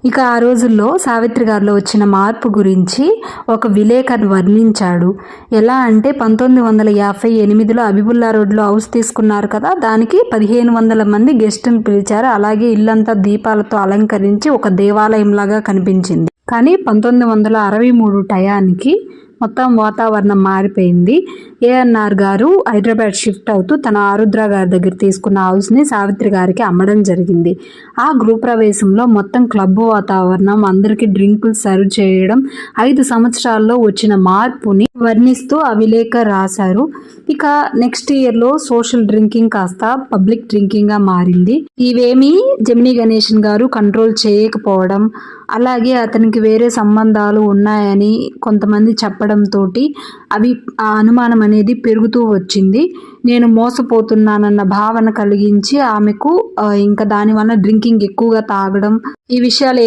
ఇక ఆ రోజుల్లో సావిత్రి గారిలో వచ్చిన మార్పు గురించి ఒక విలేకరు వర్ణించాడు. ఎలా అంటే 1958లో అబీబుల్లా రోడ్లో హౌస్ తీసుకున్నారు కదా, దానికి 1500 మంది గెస్టులు పిలిచారు. అలాగే ఇల్లంతా దీపాలతో అలంకరించి ఒక దేవాలయంలాగా కనిపించింది. కానీ 1963 టయానికి మొత్తం వాతావరణం మారిపోయింది. ఏఎన్ఆర్ గారు హైదరాబాద్ షిఫ్ట్ అవుతూ తన ఆరుద్ర గారి దగ్గర తీసుకున్న హౌస్ని సావిత్రి గారికి అమ్మడం జరిగింది. ఆ గృహప్రవేశంలో మొత్తం క్లబ్ వాతావరణం, అందరికీ డ్రింకులు సర్వ్ చేయడం, 5 సంవత్సరాల్లో వచ్చిన మార్పుని వర్ణిస్తూ ఆ విలేకరు రాశారు. ఇక నెక్స్ట్ ఇయర్లో సోషల్ డ్రింకింగ్ కాస్త పబ్లిక్ డ్రింకింగ్గా మారింది. ఇవేమీ జెమినీ గణేశన్ గారు కంట్రోల్ చేయకపోవడం, అలాగే అతనికి వేరే సంబంధాలు ఉన్నాయని కొంతమంది చెప్పడంతో అవి ఆ అనుమానం అనేది పెరుగుతూ వచ్చింది. నేను మోసపోతున్నానన్న భావన కలిగించి ఆమెకు ఇంకా దానివల్ల డ్రింకింగ్ ఎక్కువగా తాగడం, ఈ విషయాలు